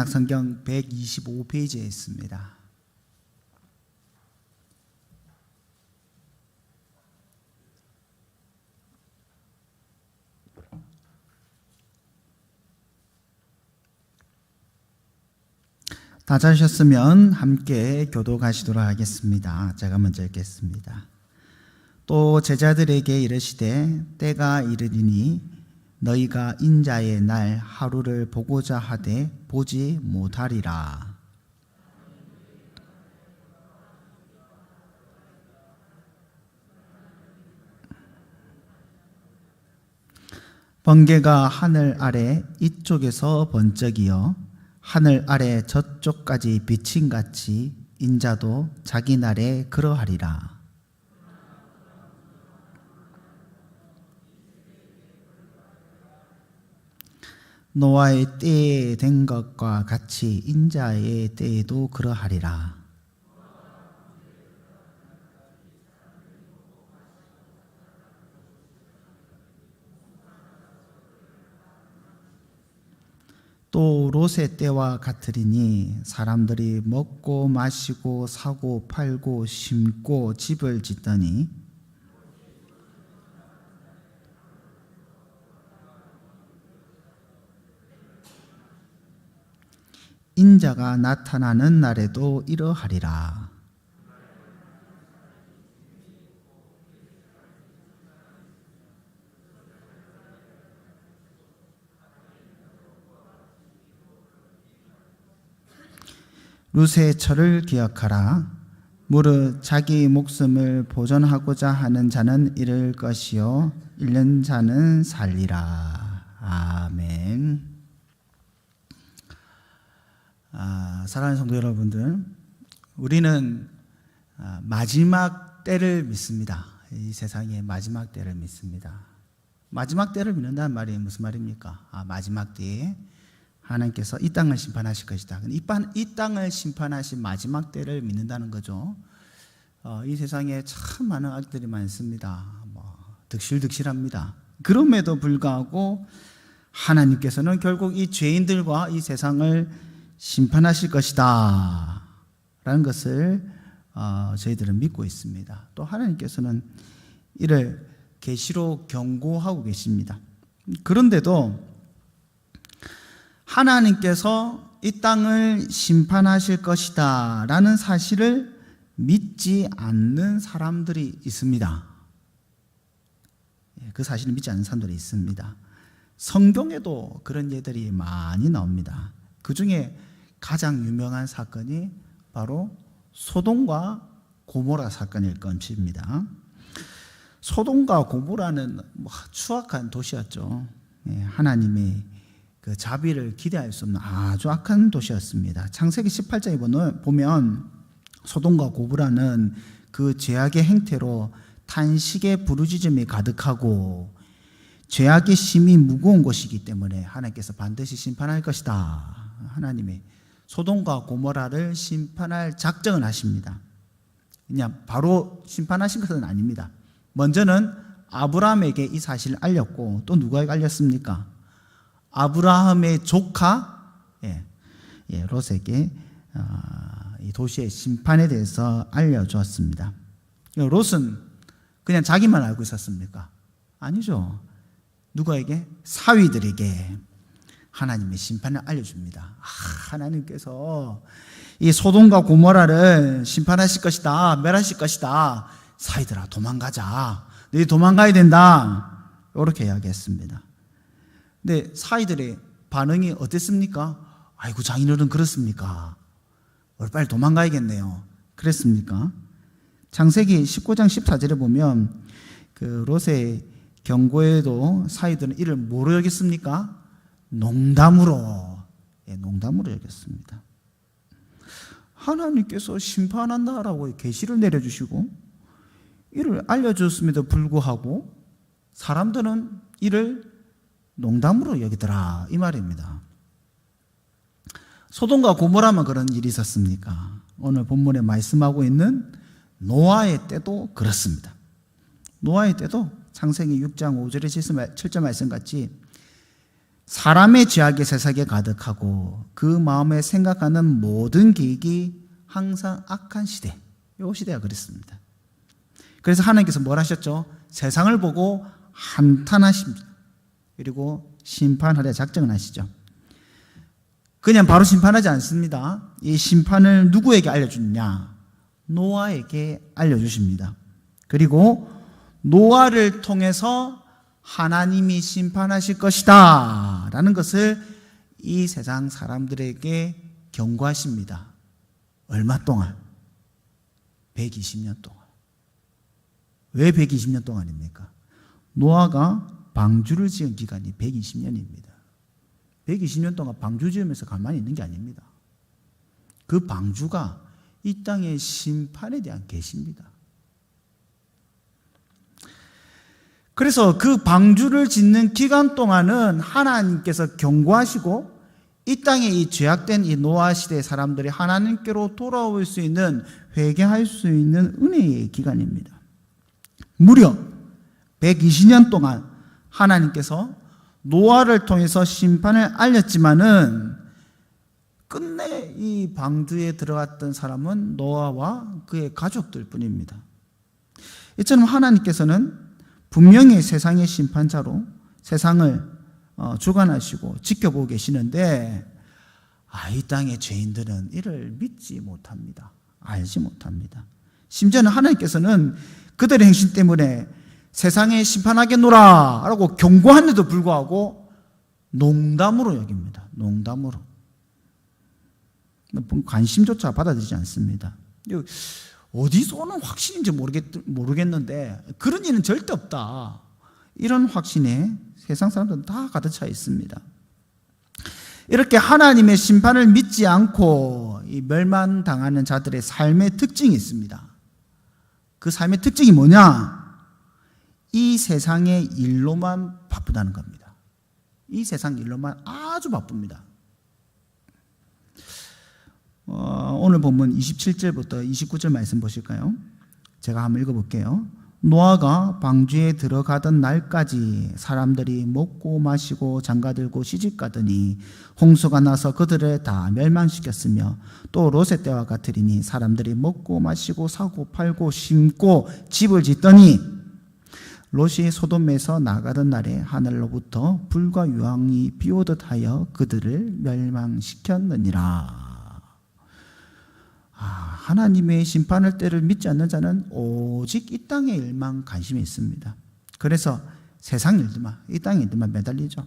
성경 125페이지에 있습니다. 다 찾으셨으면 함께 교독하시도록 하겠습니다. 제가 먼저 읽겠습니다. 또 제자들에게 이르시되 때가 이르리니 너희가 인자의 날 하루를 보고자 하되 보지 못하리라. 번개가 하늘 아래 이쪽에서 번쩍이어 하늘 아래 저쪽까지 비침같이 인자도 자기 날에 그러하리라. 노아의 때에 된 것과 같이 인자의 때에도 그러하리라. 또 롯의 때와 같으리니 사람들이 먹고 마시고 사고 팔고 심고 집을 짓더니 인자가 나타나는 날에도 이러하리라. 룻의 철을 기억하라. 무릇 자기 목숨을 보존하고자 하는 자는 잃을 것이요 잃는 자는 살리라. 아멘. 사랑하는 성도 여러분들, 우리는 마지막 때를 믿습니다. 이 세상의 마지막 때를 믿습니다. 마지막 때를 믿는다는 말이 무슨 말입니까? 마지막 때에 하나님께서 이 땅을 심판하실 것이다. 이 땅을 심판하신 마지막 때를 믿는다는 거죠. 이 세상에 참 많은 악들이 많습니다. 득실득실합니다. 그럼에도 불구하고 하나님께서는 결국 이 죄인들과 이 세상을 심판하실 것이다 라는 것을 저희들은 믿고 있습니다. 또 하나님께서는 이를 계시로 경고하고 계십니다. 그런데도 하나님께서 이 땅을 심판하실 것이다 라는 사실을 믿지 않는 사람들이 있습니다. 그 사실을 믿지 않는 사람들이 있습니다. 성경에도 그런 예들이 많이 나옵니다. 그 중에 가장 유명한 사건이 바로 소돔과 고모라 사건일 것입니다. 소돔과 고모라는 추악한 도시였죠. 하나님의 그 자비를 기대할 수 없는 아주 악한 도시였습니다. 창세기 18장에 보면 소돔과 고모라는 그 죄악의 행태로 탄식의 부르짖음이 가득하고 죄악의 심이 무거운 곳이기 때문에 하나님께서 반드시 심판할 것이다. 하나님의 소돔과 고모라를 심판할 작정을 하십니다. 그냥 바로 심판하신 것은 아닙니다. 먼저는 아브라함에게 이 사실을 알렸고 또 누구에게 알렸습니까? 아브라함의 조카 롯에게 이 도시의 심판에 대해서 알려주었습니다. 롯은 그냥 자기만 알고 있었습니까? 아니죠. 누구에게? 사위들에게 하나님의 심판을 알려줍니다. 하나님께서 이 소돔과 고모라를 심판하실 것이다, 멸하실 것이다. 사위들아 도망가자. 너희 도망가야 된다. 이렇게 이야기했습니다. 근데 사위들의 반응이 어땠습니까? 아이고 장인어른 그렇습니까? 빨리 도망가야겠네요. 그랬습니까? 창세기 19장 14절에 보면 그 롯의 경고에도 사위들은 이를 뭐로 여겼습니까? 농담으로 여겼습니다. 하나님께서 심판한다라고 계시를 내려주시고 이를 알려줬음에도 불구하고 사람들은 이를 농담으로 여기더라 이 말입니다. 소돔과 고모라만 그런 일이 있었습니까? 오늘 본문에 말씀하고 있는 노아의 때도 그렇습니다. 노아의 때도 창세기 6장 5절에 7절 말씀같이 사람의 죄악이 세상에 가득하고 그 마음에 생각하는 모든 계획이 항상 악한 시대. 이 시대가 그랬습니다. 그래서 하나님께서 뭘 하셨죠? 세상을 보고 한탄하십니다. 그리고 심판하려 작정을 하시죠. 그냥 바로 심판하지 않습니다. 이 심판을 누구에게 알려주느냐? 노아에게 알려주십니다. 그리고 노아를 통해서 하나님이 심판하실 것이다 라는 것을 이 세상 사람들에게 경고하십니다. 얼마 동안? 120년 동안. 왜 120년 동안입니까? 노아가 방주를 지은 기간이 120년입니다. 120년 동안 방주 지으면서 가만히 있는 게 아닙니다. 그 방주가 이 땅의 심판에 대한 계시입니다. 그래서 그 방주를 짓는 기간 동안은 하나님께서 경고하시고 이 땅에 이 죄악된 이 노아 시대의 사람들이 하나님께로 돌아올 수 있는, 회개할 수 있는 은혜의 기간입니다. 무려 120년 동안 하나님께서 노아를 통해서 심판을 알렸지만은 끝내 이 방주에 들어갔던 사람은 노아와 그의 가족들 뿐입니다. 이처럼 하나님께서는 분명히 세상의 심판자로 세상을 주관하시고 지켜보고 계시는데 이 땅의 죄인들은 이를 믿지 못합니다. 알지 못합니다. 심지어는 하나님께서는 그들의 행실 때문에 세상에 심판하겠노라 라고 경고하는데도 불구하고 농담으로 여깁니다. 농담으로. 관심조차 받아들이지 않습니다. 어디서 오는 확신인지 모르겠는데 그런 일은 절대 없다. 이런 확신에 세상 사람들은 다 가득 차 있습니다. 이렇게 하나님의 심판을 믿지 않고 멸망당하는 자들의 삶의 특징이 있습니다. 그 삶의 특징이 뭐냐? 이 세상의 일로만 바쁘다는 겁니다. 이 세상 일로만 아주 바쁩니다. 오늘 본문 27절부터 29절 말씀 보실까요? 제가 한번 읽어볼게요. 노아가 방주에 들어가던 날까지 사람들이 먹고 마시고 장가들고 시집가더니 홍수가 나서 그들을 다 멸망시켰으며 또 롯의 때와 같으리니 사람들이 먹고 마시고 사고 팔고 심고 집을 짓더니 롯이 소돔에서 나가던 날에 하늘로부터 불과 유황이 비오듯 하여 그들을 멸망시켰느니라. 하나님의 심판할 때를 믿지 않는 자는 오직 이 땅의 일만 관심이 있습니다. 그래서 세상 일들만, 이 땅의 일들만 매달리죠.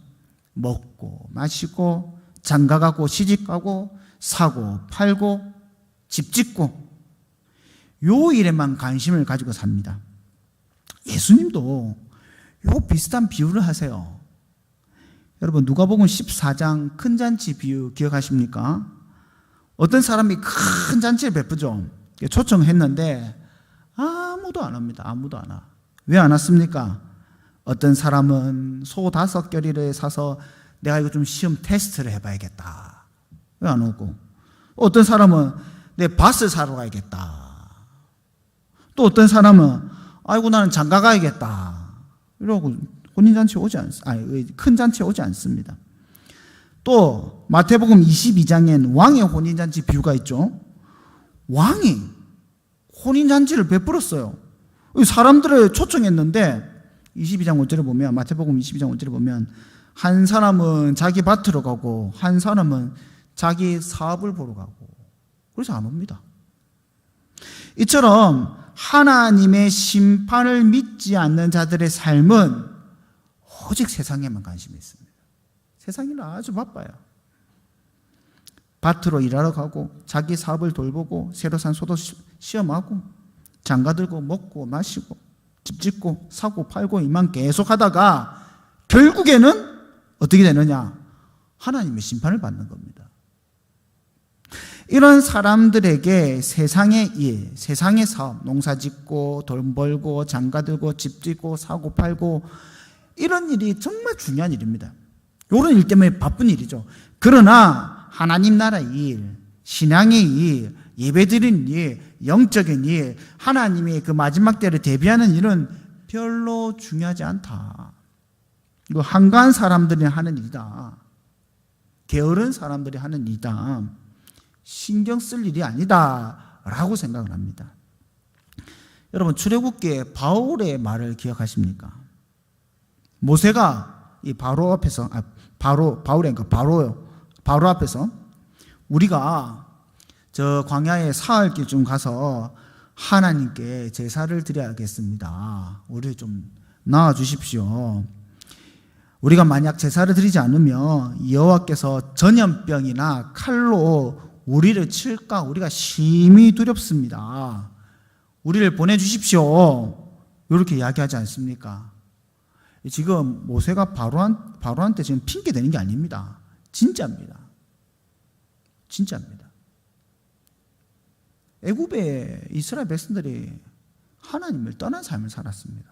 먹고 마시고 장가가고 시집가고 사고 팔고 집 짓고 요 일에만 관심을 가지고 삽니다. 예수님도 요 비슷한 비유를 하세요. 여러분 누가복음 14장 큰 잔치 비유 기억하십니까? 어떤 사람이 큰 잔치를 베푸죠. 초청했는데 아무도 안 옵니다. 아무도 안 와. 왜 안 왔습니까? 어떤 사람은 소 5결의를 사서 내가 이거 좀 시험 테스트를 해봐야겠다. 왜 안 오고? 어떤 사람은 내 밭을 사러 가야겠다. 또 어떤 사람은 아이고 나는 장가 가야겠다. 이러고 혼인잔치 오지 큰 잔치에 오지 않습니다. 또 마태복음 22장엔 왕의 혼인잔치 비유가 있죠. 왕이 혼인잔치를 베풀었어요. 사람들을 초청했는데 22장 5절에 보면, 마태복음 22장 5절에 보면 한 사람은 자기 밭으로 가고 한 사람은 자기 사업을 보러 가고 그래서 안 옵니다. 이처럼 하나님의 심판을 믿지 않는 자들의 삶은 오직 세상에만 관심이 있습니다. 세상에는 아주 바빠요. 밭으로 일하러 가고 자기 사업을 돌보고 새로 산 소도 시험하고 장가들고 먹고 마시고 집 짓고 사고 팔고 이만 계속 하다가 결국에는 어떻게 되느냐? 하나님의 심판을 받는 겁니다. 이런 사람들에게 세상의 일, 세상의 사업, 농사 짓고 돈 벌고 장가들고 집 짓고 사고 팔고 이런 일이 정말 중요한 일입니다. 이런 일 때문에 바쁜 일이죠. 그러나 하나님 나라의 일, 신앙의 일, 예배드리는 일, 영적인 일, 하나님의 그 마지막 때를 대비하는 일은 별로 중요하지 않다. 이거 한가한 사람들이 하는 일이다. 게으른 사람들이 하는 일이다. 신경 쓸 일이 아니다 라고 생각을 합니다. 여러분, 출애굽기에 바울의 말을 기억하십니까? 모세가 이 바로 앞에서 바로 앞에서 우리가 저 광야의 사흘길 좀 가서 하나님께 제사를 드려야겠습니다. 우리 좀 나와 주십시오. 우리가 만약 제사를 드리지 않으면 여호와께서 전염병이나 칼로 우리를 칠까 우리가 심히 두렵습니다. 우리를 보내주십시오. 이렇게 이야기하지 않습니까? 지금 모세가 바로한테 지금 핑계 대는 게 아닙니다. 진짜입니다. 진짜입니다. 애굽의 이스라엘 백성들이 하나님을 떠난 삶을 살았습니다.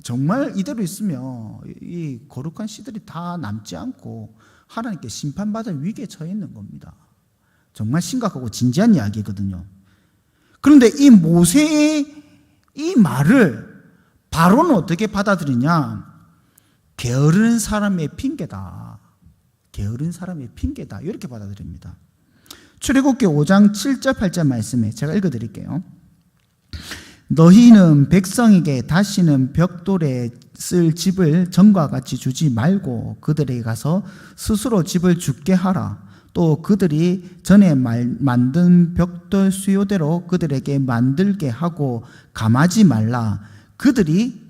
정말 이대로 있으면 이 거룩한 씨들이 다 남지 않고 하나님께 심판받을 위기에 처해 있는 겁니다. 정말 심각하고 진지한 이야기거든요. 그런데 이 모세의 이 말을 바로는 어떻게 받아들이냐? 게으른 사람의 핑계다. 게으른 사람의 핑계다. 이렇게 받아들입니다. 출애굽기 5장 7절 8절 말씀에 제가 읽어드릴게요. 너희는 백성에게 다시는 벽돌에 쓸 집을 전과 같이 주지 말고 그들에게 가서 스스로 집을 짓게 하라. 또 그들이 전에 만든 벽돌 수요대로 그들에게 만들게 하고 감하지 말라. 그들이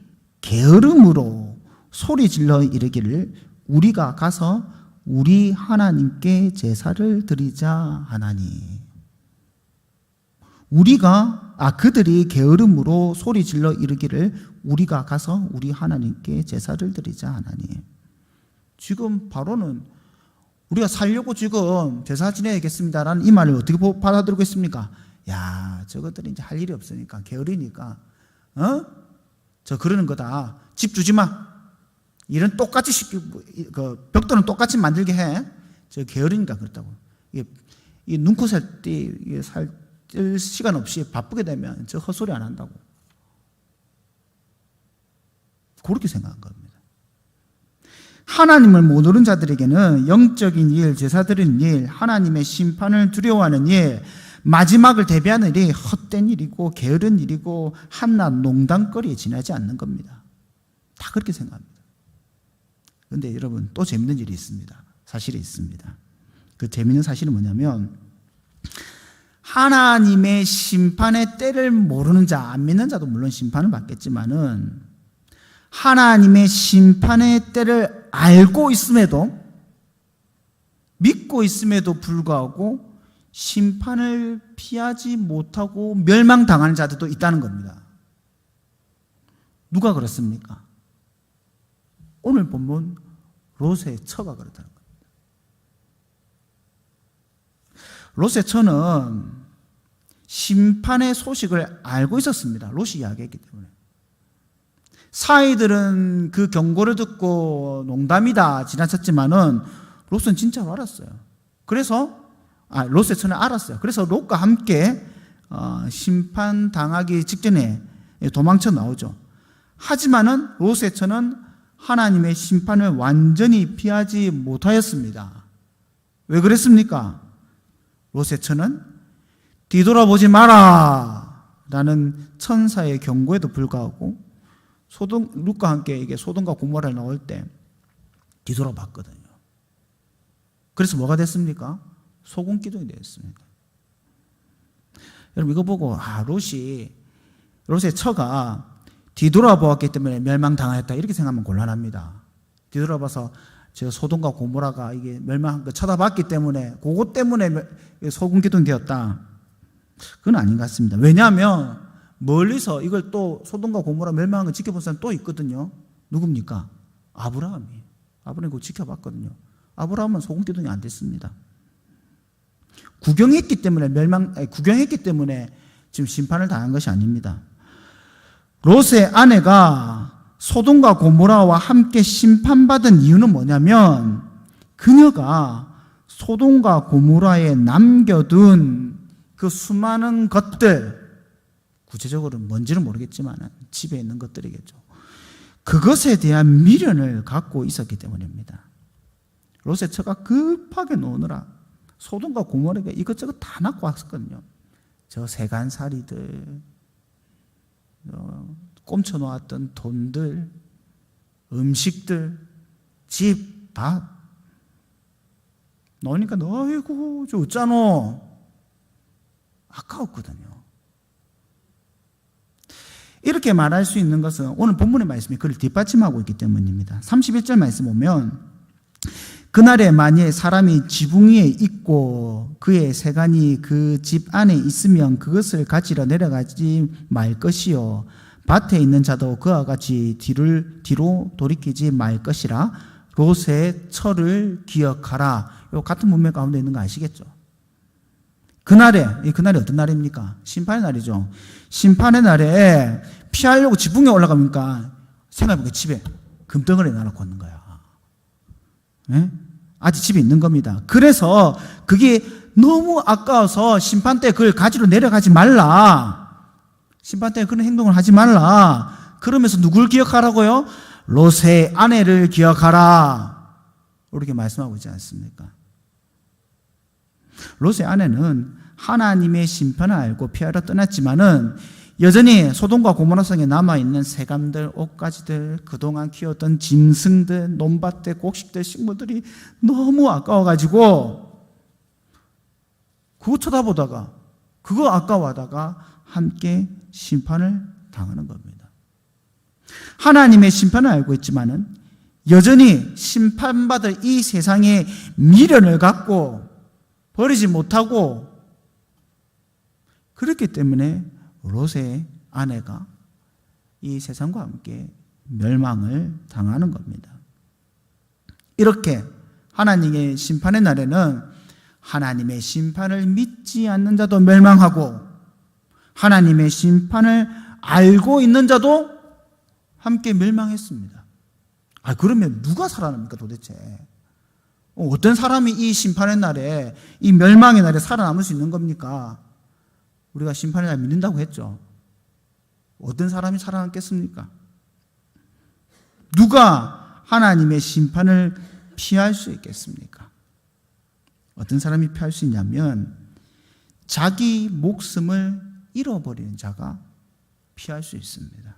게으름으로 소리질러 이르기를 우리가 가서 우리 하나님께 제사를 드리자 하나니. 그들이 게으름으로 소리질러 이르기를 우리가 가서 우리 하나님께 제사를 드리자 하나니. 지금 바로는 우리가 살려고 지금 제사 지내야겠습니다라는 이 말을 어떻게 받아들이고 있습니까? 야, 저것들이 이제 할 일이 없으니까 게으르니까 저 그러는 거다. 집 주지 마. 일은 똑같이 벽돌은 똑같이 만들게 해. 저 게으르니까 그렇다고. 이 눈코 살 때 살 시간 없이 바쁘게 되면 저 헛소리 안 한다고. 그렇게 생각한 겁니다. 하나님을 모르는 자들에게는 영적인 일, 제사 드리는 일, 하나님의 심판을 두려워하는 일, 마지막을 대비하는 일이 헛된 일이고 게으른 일이고 한낱 농담거리에 지나지 않는 겁니다. 다 그렇게 생각합니다. 그런데 여러분, 또 재밌는 일이 있습니다. 사실이 있습니다. 그 재밌는 사실은 뭐냐면 하나님의 심판의 때를 모르는 자, 안 믿는 자도 물론 심판을 받겠지만은 하나님의 심판의 때를 알고 있음에도, 믿고 있음에도 불구하고 심판을 피하지 못하고 멸망당하는 자들도 있다는 겁니다. 누가 그렇습니까? 오늘 본문 롯의 처가 그렇다는 겁니다. 롯의 처는 심판의 소식을 알고 있었습니다. 롯이 이야기했기 때문에. 사이들은 그 경고를 듣고 농담이다 지나쳤지만은 롯은 진짜로 알았어요. 그래서 롯의 처는 알았어요. 그래서 롯과 함께 심판당하기 직전에 도망쳐 나오죠. 하지만은 롯의 처는 하나님의 심판을 완전히 피하지 못하였습니다. 왜 그랬습니까? 롯의 처는 뒤돌아보지 마라 라는 천사의 경고에도 불구하고 롯과 함께 이게 소돔과 고모라에 나올 때 뒤돌아봤거든요. 그래서 뭐가 됐습니까? 소금 기둥이 되었습니다. 여러분, 이거 보고 롯의 처가 뒤돌아보았기 때문에 멸망당하였다 이렇게 생각하면 곤란합니다. 뒤돌아봐서 저 소돔과 고모라가 이게 멸망한 거 쳐다봤기 때문에 그것 때문에 소금 기둥이 되었다. 그건 아닌 것 같습니다. 왜냐하면 멀리서 이걸 또 소돔과 고모라 멸망한 걸 지켜본 사람 또 있거든요. 누굽니까? 아브라함이 그거 지켜봤거든요. 아브라함은 소금 기둥이 안 됐습니다. 구경했기 때문에 지금 심판을 당한 것이 아닙니다. 롯의 아내가 소돔과 고모라와 함께 심판받은 이유는 뭐냐면 그녀가 소돔과 고모라에 남겨둔 그 수많은 것들, 구체적으로 뭔지는 모르겠지만 집에 있는 것들이겠죠. 그것에 대한 미련을 갖고 있었기 때문입니다. 롯의 처가 급하게 노느라 소돔과 고모라가 이것저것 다 낳고 왔었거든요. 저 세간살이들, 꼼쳐 놓았던 돈들, 음식들, 집, 밭. 너니까 너희고 저 어쩌노? 아까웠거든요. 이렇게 말할 수 있는 것은 오늘 본문의 말씀이 그를 뒷받침하고 있기 때문입니다. 31절 말씀 보면 그날에 만일 사람이 지붕 위에 있고 그의 세간이 그 집 안에 있으면 그것을 가지러 내려가지 말 것이요 밭에 있는 자도 그와 같이 뒤로 돌이키지 말 것이라. 롯의 처를 기억하라. 요 같은 문맥 가운데 있는 거 아시겠죠? 그날이 어떤 날입니까? 심판의 날이죠. 심판의 날에 피하려고 지붕에 올라가니까 생각해보니까 집에 금덩어리 놔놓고 있는 거야. 네? 아직 집에 있는 겁니다. 그래서 그게 너무 아까워서 심판 때 그걸 가지러 내려가지 말라. 심판 때 그런 행동을 하지 말라. 그러면서 누굴 기억하라고요? 롯의 아내를 기억하라. 이렇게 말씀하고 있지 않습니까? 롯의 아내는 하나님의 심판을 알고 피하러 떠났지만은 여전히 소돔과 고모라 성에 남아있는 새감들, 옷가지들, 그동안 키웠던 짐승들, 논밭들, 곡식들, 식물들이 너무 아까워가지고 그거 쳐다보다가 그거 아까워하다가 함께 심판을 당하는 겁니다. 하나님의 심판을 알고 있지만은 여전히 심판받을 이 세상에 미련을 갖고 버리지 못하고 그렇기 때문에 롯의 아내가 이 세상과 함께 멸망을 당하는 겁니다. 이렇게 하나님의 심판의 날에는 하나님의 심판을 믿지 않는 자도 멸망하고 하나님의 심판을 알고 있는 자도 함께 멸망했습니다. 그러면 누가 살아납니까 도대체? 어떤 사람이 이 심판의 날에, 이 멸망의 날에 살아남을 수 있는 겁니까? 우리가 심판의 날 믿는다고 했죠. 어떤 사람이 살아남겠습니까? 누가 하나님의 심판을 피할 수 있겠습니까? 어떤 사람이 피할 수 있냐면 자기 목숨을 잃어버리는 자가 피할 수 있습니다.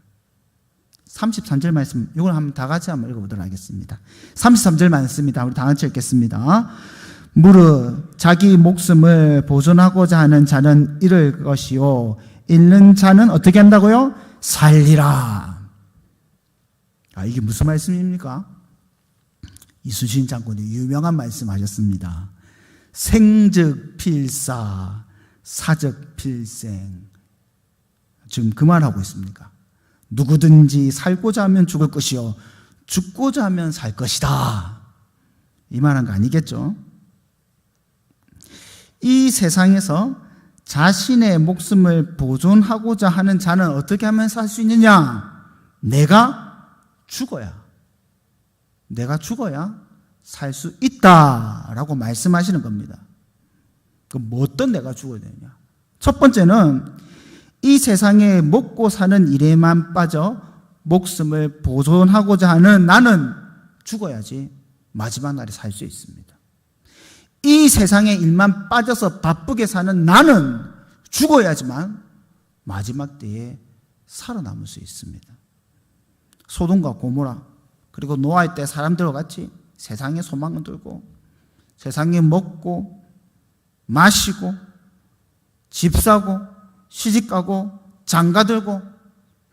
33절 말씀, 이걸 한번 다 같이 한번 읽어보도록 하겠습니다. 33절 말씀입니다. 우리 다 같이 읽겠습니다. 무릇 자기 목숨을 보존하고자 하는 자는 잃을 것이요 잃는 자는 어떻게 한다고요? 살리라. 이게 무슨 말씀입니까? 이순신 장군이 유명한 말씀하셨습니다. 생즉 필사, 사즉 필생. 지금 그 말하고 있습니까? 누구든지 살고자 하면 죽을 것이요 죽고자 하면 살 것이다. 이 말한 거 아니겠죠? 이 세상에서 자신의 목숨을 보존하고자 하는 자는 어떻게 하면 살 수 있느냐? 내가 죽어야 살 수 있다라고 말씀하시는 겁니다. 그럼 뭐 어떤 내가 죽어야 되느냐? 첫 번째는 이 세상에 먹고 사는 일에만 빠져 목숨을 보존하고자 하는 나는 죽어야지 마지막 날에 살 수 있습니다. 이 세상의 일만 빠져서 바쁘게 사는 나는 죽어야지만 마지막 때에 살아남을 수 있습니다. 소돔과 고모라 그리고 노아의 때 사람들과 같이 세상에 소망을 들고 세상에 먹고 마시고 집 사고 시집 가고 장가 들고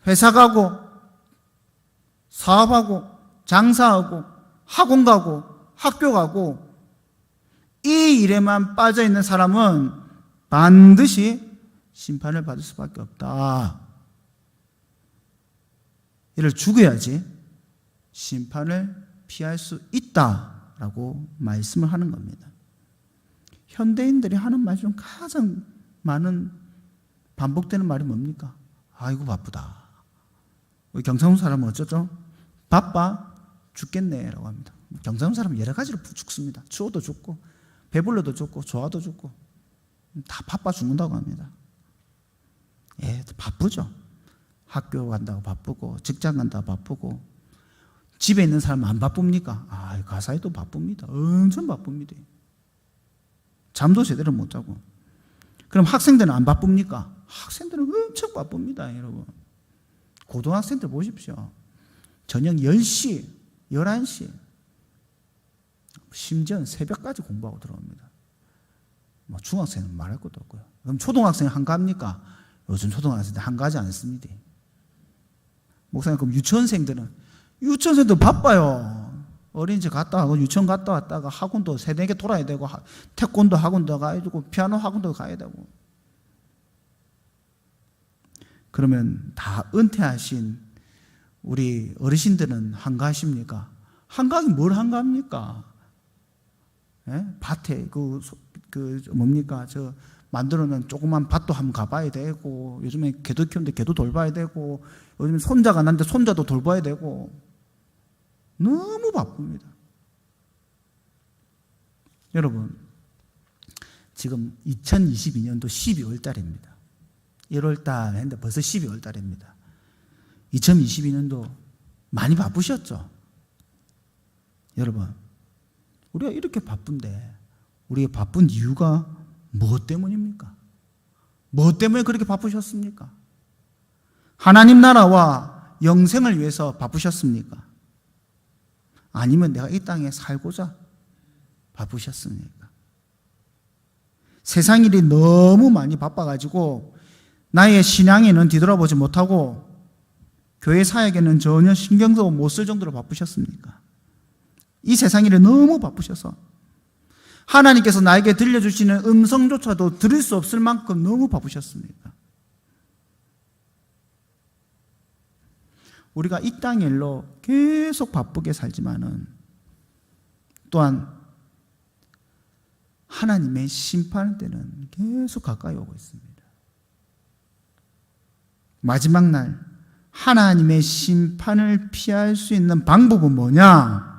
회사 가고 사업하고 장사하고 학원 가고 학교 가고 이 일에만 빠져 있는 사람은 반드시 심판을 받을 수밖에 없다. 이를 죽어야지 심판을 피할 수 있다라고 말씀을 하는 겁니다. 현대인들이 하는 말 중 가장 많은 반복되는 말이 뭡니까? 아이고 바쁘다. 우리 경상도 사람은 어쩌죠? 바빠 죽겠네 라고 합니다. 경상도 사람은 여러 가지로 죽습니다. 추워도 죽고 배불러도 죽고 좋아도 죽고 다 바빠 죽는다고 합니다. 바쁘죠. 학교 간다고 바쁘고 직장 간다고 바쁘고 집에 있는 사람 안 바쁩니까? 가사에도 바쁩니다. 엄청 바쁩니다. 잠도 제대로 못 자고. 그럼 학생들은 안 바쁩니까? 학생들은 엄청 바쁩니다, 여러분. 고등학생들 보십시오. 저녁 10시, 11시, 심지어는 새벽까지 공부하고 들어옵니다. 중학생은 말할 것도 없고요. 그럼 초등학생 한가합니까? 요즘 초등학생들 한가하지 않습니다. 목사님, 그럼 유치원생도 바빠요. 어린이집 갔다 하고 유치원 갔다 왔다가 학원도 3-4개 돌아야 되고, 태권도 학원도 가야 되고, 피아노 학원도 가야 되고. 그러면 다 은퇴하신 우리 어르신들은 한가하십니까? 한가하긴 뭘 한가합니까? 예? 밭에 뭡니까? 만들어놓은 조그만 밭도 한번 가봐야 되고, 요즘에 개도 키우는데 개도 돌봐야 되고, 요즘 손자가 났는데 손자도 돌봐야 되고, 너무 바쁩니다. 여러분, 지금 2022년도 12월 달입니다. 1월 달 했는데 벌써 12월 달입니다. 2022년도 많이 바쁘셨죠? 여러분, 우리가 이렇게 바쁜데 우리가 바쁜 이유가 무엇 때문입니까? 무엇 때문에 그렇게 바쁘셨습니까? 하나님 나라와 영생을 위해서 바쁘셨습니까? 아니면 내가 이 땅에 살고자 바쁘셨습니까? 세상 일이 너무 많이 바빠가지고 나의 신앙에는 뒤돌아보지 못하고 교회 사역에는 전혀 신경도 못 쓸 정도로 바쁘셨습니까? 이 세상 일에 너무 바쁘셔서 하나님께서 나에게 들려주시는 음성조차도 들을 수 없을 만큼 너무 바쁘셨습니까? 우리가 이 땅의 일로 계속 바쁘게 살지만은 또한 하나님의 심판 때는 계속 가까이 오고 있습니다. 마지막 날 하나님의 심판을 피할 수 있는 방법은 뭐냐?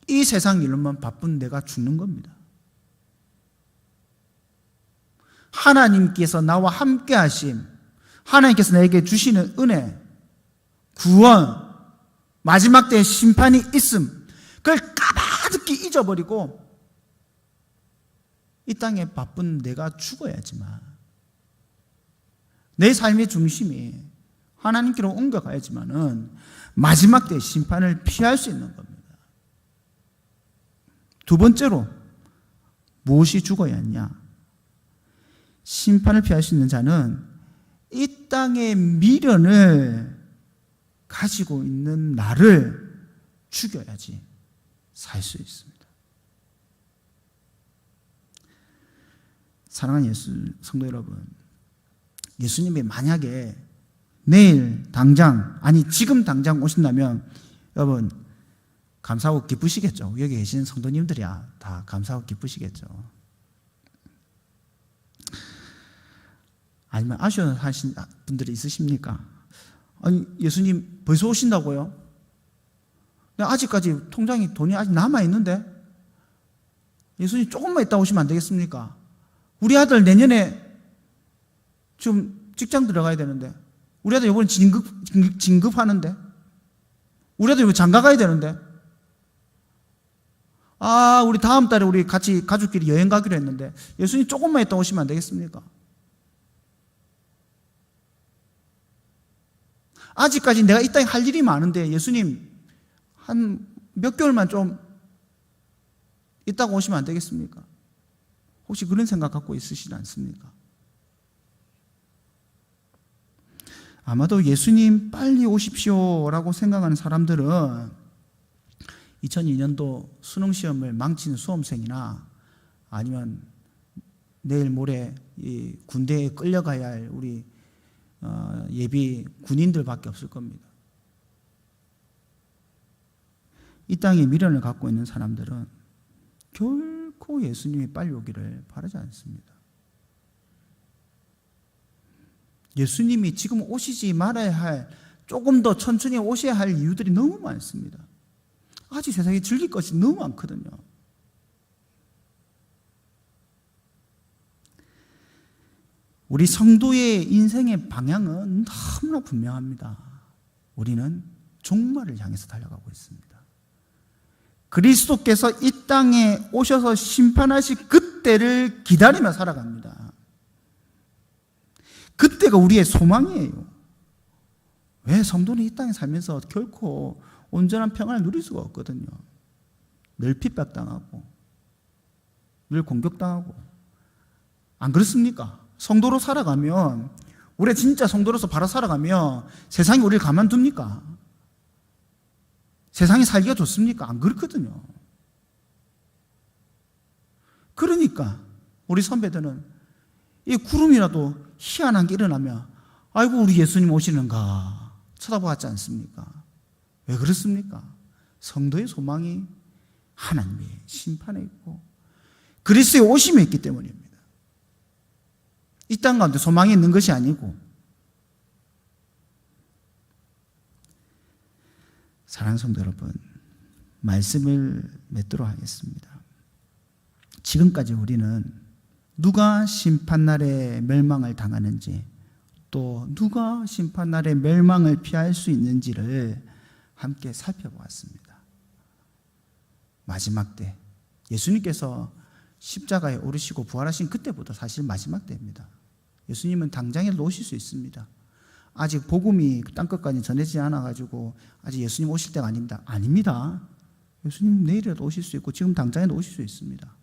이 세상 일로만 바쁜 내가 죽는 겁니다. 하나님께서 나와 함께 하심, 하나님께서 나에게 주시는 은혜, 구원, 마지막 때의 심판이 있음, 그걸 까마득히 잊어버리고 이 땅에 바쁜 내가 죽어야지만, 내 삶의 중심이 하나님께로 옮겨가야지만은 마지막 때의 심판을 피할 수 있는 겁니다. 두 번째로 무엇이 죽어야 하냐? 심판을 피할 수 있는 자는 이 땅의 미련을 가지고 있는 나를 죽여야지 살 수 있습니다. 사랑하는 성도 여러분, 예수님이 만약에 내일 당장, 아니 지금 당장 오신다면 여러분 감사하고 기쁘시겠죠? 여기 계신 성도님들이야 다 감사하고 기쁘시겠죠? 아니면 아쉬워하신 분들이 있으십니까? 아니 예수님 벌써 오신다고요? 아직까지 통장에 돈이 아직 남아있는데 예수님 조금만 있다 오시면 안 되겠습니까? 우리 아들 내년에 좀 직장 들어가야 되는데, 우리 아들 이번에 진급하는데, 우리 아들 이번에 장가 가야 되는데, 우리 다음 달에 우리 같이 가족끼리 여행 가기로 했는데 예수님 조금만 있다 오시면 안 되겠습니까? 아직까지 내가 이 땅에 할 일이 많은데 예수님 한 몇 개월만 좀 있다가 오시면 안 되겠습니까? 혹시 그런 생각 갖고 있으시지 않습니까? 아마도 예수님 빨리 오십시오라고 생각하는 사람들은 2002년도 수능시험을 망친 수험생이나 아니면 내일 모레 이 군대에 끌려가야 할 우리 예비 군인들밖에 없을 겁니다. 이 땅에 미련을 갖고 있는 사람들은 결코 예수님이 빨리 오기를 바라지 않습니다. 예수님이 지금 오시지 말아야 할, 조금 더 천천히 오셔야 할 이유들이 너무 많습니다. 아직 세상에 즐길 것이 너무 많거든요. 우리 성도의 인생의 방향은 너무나 분명합니다. 우리는 종말을 향해서 달려가고 있습니다. 그리스도께서 이 땅에 오셔서 심판하실 그때를 기다리며 살아갑니다. 그때가 우리의 소망이에요. 왜? 성도는 이 땅에 살면서 결코 온전한 평안을 누릴 수가 없거든요. 늘 핍박당하고 늘 공격당하고, 안 그렇습니까? 성도로 살아가면, 우리 진짜 성도로서 바로 살아가면 세상이 우리를 가만둡니까? 세상이 살기가 좋습니까? 안 그렇거든요. 그러니까 우리 선배들은 이 구름이라도 희한한 게 일어나면 아이고 우리 예수님 오시는가 쳐다보았지 않습니까? 왜 그렇습니까? 성도의 소망이 하나님의 심판에 있고 그리스도의 오심에 있기 때문입니다. 이 땅 가운데 소망이 있는 것이 아니고. 사랑하는 성도 여러분, 말씀을 맺도록 하겠습니다. 지금까지 우리는 누가 심판날에 멸망을 당하는지, 또 누가 심판날에 멸망을 피할 수 있는지를 함께 살펴보았습니다. 마지막 때, 예수님께서 십자가에 오르시고 부활하신 그때보다 사실 마지막 때입니다. 예수님은 당장에 오실 수 있습니다. 아직 복음이 땅끝까지 전해지지 않아가지고 아직 예수님 오실 때가 아닙니다. 아닙니다. 예수님 내일이라도 오실 수 있고 지금 당장에도 오실 수 있습니다.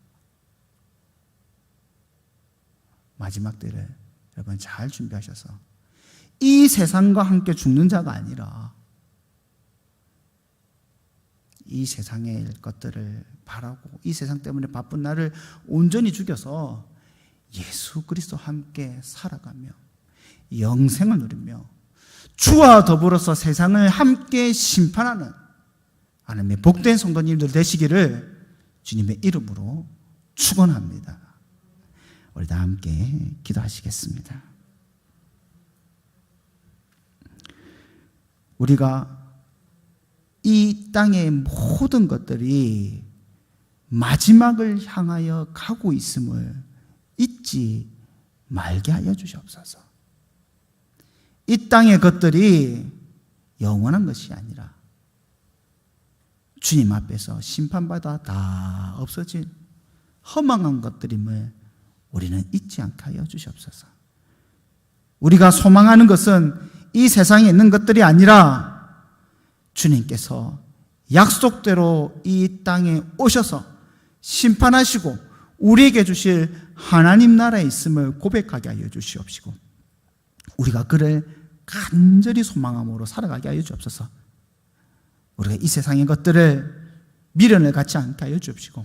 마지막 때를 여러분 잘 준비하셔서 이 세상과 함께 죽는 자가 아니라 이 세상의 것들을 바라고 이 세상 때문에 바쁜 나를 온전히 죽여서 예수 그리스도와 함께 살아가며 영생을 누리며 주와 더불어서 세상을 함께 심판하는 하나님의 복된 성도님들 되시기를 주님의 이름으로 축원합니다. 우리 다 함께 기도하시겠습니다. 우리가 이 땅의 모든 것들이 마지막을 향하여 가고 있음을 잊지 말게 하여 주시옵소서. 이 땅의 것들이 영원한 것이 아니라 주님 앞에서 심판받아 다 없어진 허망한 것들임을 우리는 잊지 않게 하여 주시옵소서. 우리가 소망하는 것은 이 세상에 있는 것들이 아니라 주님께서 약속대로 이 땅에 오셔서 심판하시고 우리에게 주실 하나님 나라에 있음을 고백하게 하여 주시옵시고 우리가 그를 간절히 소망함으로 살아가게 하여 주옵소서. 우리가 이 세상의 것들을 미련을 갖지 않게 하여 주옵시고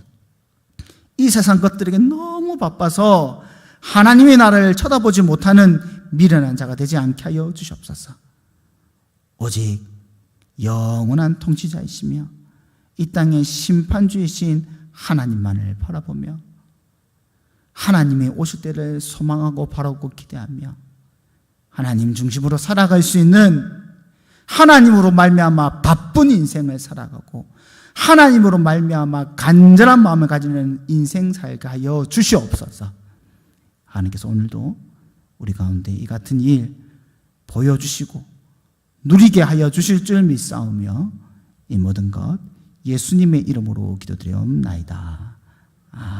이 세상 것들에게 너무 바빠서 하나님의 나라를 쳐다보지 못하는 미련한 자가 되지 않게 하여 주시옵소서. 오직 영원한 통치자이시며 이 땅의 심판주이신 하나님만을 바라보며 하나님의 오실 때를 소망하고 바라고 기대하며 하나님 중심으로 살아갈 수 있는, 하나님으로 말미암아 바쁜 인생을 살아가고 하나님으로 말미암아 간절한 마음을 가지는 인생 살게 하여 주시옵소서. 하나님께서 오늘도 우리 가운데 이 같은 일 보여주시고 누리게 하여 주실 줄 믿사오며 이 모든 것 예수님의 이름으로 기도드리옵나이다. 아멘.